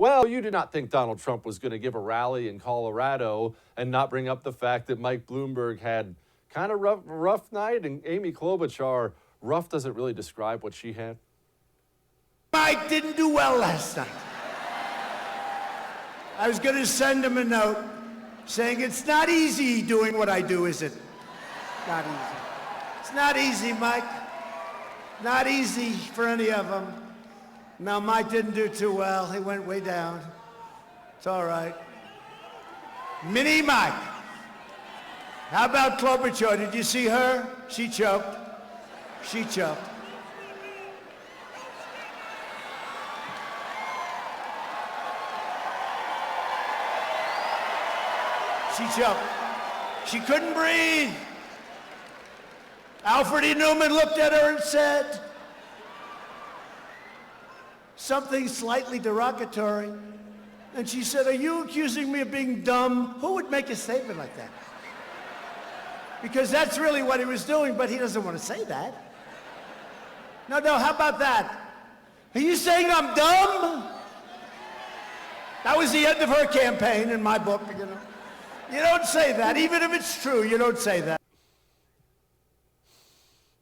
well, you did not think Donald Trump was going to give a rally in Colorado and not bring up the fact that Mike Bloomberg had kind of rough night, and Amy Klobuchar, rough doesn't really describe what she had. Mike didn't do well last night. I was going to send him a note saying it's not easy doing what I do, is it? Not easy. It's not easy, Mike. Not easy for any of them. No, Mike didn't do too well. He went way down. It's all right. Mini Mike. How about Klobuchar? Did you see her? She choked. She choked. She choked. She couldn't breathe. Alfred E. Newman looked at her and said something slightly derogatory. And she said, "Are you accusing me of being dumb?" Who would make a statement like that? Because that's really what he was doing, but he doesn't want to say that. No, how about that? Are you saying I'm dumb? That was the end of her campaign in my book, you know. You don't say that. Even if it's true, you don't say that.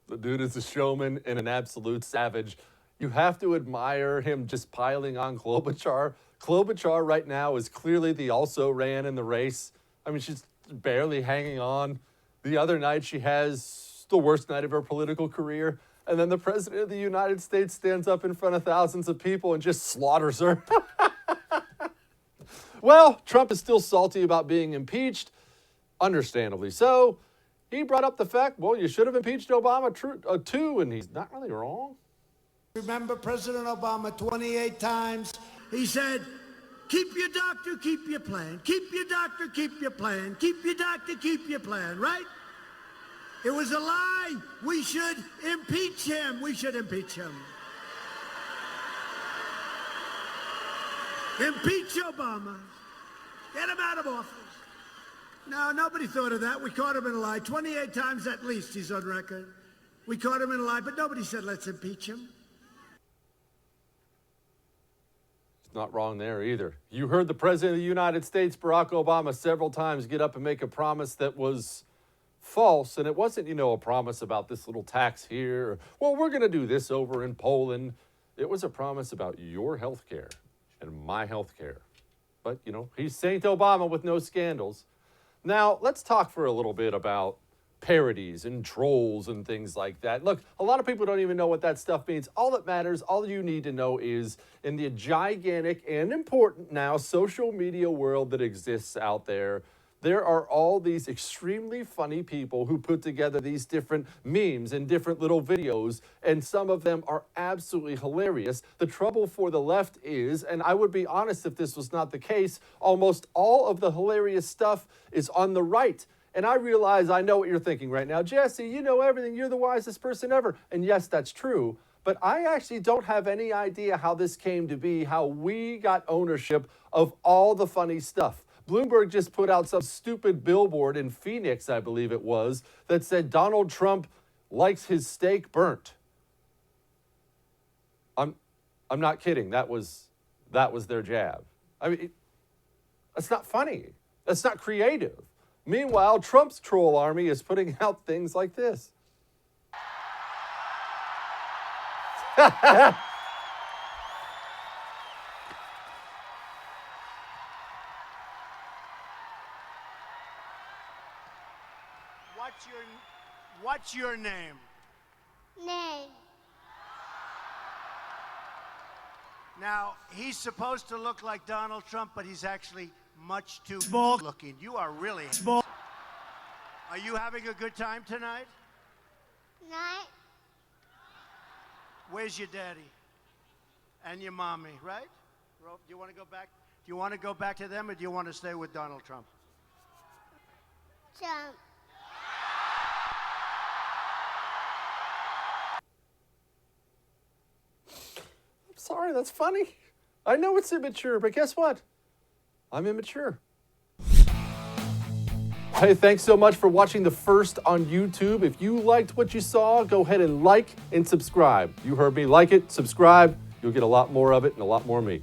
The dude is a showman and an absolute savage. You have to admire him just piling on Klobuchar. Klobuchar right now is clearly the also-ran in the race. I mean, she's barely hanging on. The other night, she has the worst night of her political career. And then the president of the United States stands up in front of thousands of people and just slaughters her. Well, Trump is still salty about being impeached, understandably so. He brought up the fact, well, you should have impeached Obama too, and he's not really wrong. Remember President Obama 28 times, he said, keep your doctor, keep your plan. Keep your doctor, keep your plan. Keep your doctor, keep your plan, right? It was a lie. We should impeach him. We should impeach him. Impeach Obama. Get him out of office. No, nobody thought of that. We caught him in a lie. 28 times at least he's on record. We caught him in a lie, but nobody said let's impeach him. It's not wrong there either. You heard the President of the United States, Barack Obama, several times get up and make a promise that was false. And it wasn't, a promise about this little tax here. Or, well, we're going to do this over in Poland. It was a promise about your health care and my health care. But, he's Saint Obama with no scandals. Now, let's talk for a little bit about parodies and trolls and things like that. Look, a lot of people don't even know what that stuff means. All that matters, all you need to know is in the gigantic and important now social media world that exists out there, there are all these extremely funny people who put together these different memes and different little videos, and some of them are absolutely hilarious. The trouble for the left is, and I would be honest if this was not the case, almost all of the hilarious stuff is on the right. And I realize I know what you're thinking right now. Jesse, you know everything. You're the wisest person ever. And yes, that's true. But I actually don't have any idea how this came to be, how we got ownership of all the funny stuff. Bloomberg just put out some stupid billboard in Phoenix, I believe it was, that said Donald Trump likes his steak burnt. I'm not kidding. That was their jab. I mean, that's not funny. That's not creative. Meanwhile, Trump's troll army is putting out things like this. What's your name? Name. Now, he's supposed to look like Donald Trump, but he's actually much too small looking. You are really small. Are you having a good time tonight? Night. Where's your daddy? And your mommy, right? Do you want to go back? Do you want to go back to them, or do you want to stay with Donald Trump? Jump. Sorry, that's funny. I know it's immature, but guess what? I'm immature. Hey, thanks so much for watching the first on YouTube. If you liked what you saw, go ahead and like and subscribe. You heard me. Like it, subscribe. You'll get a lot more of it and a lot more of me.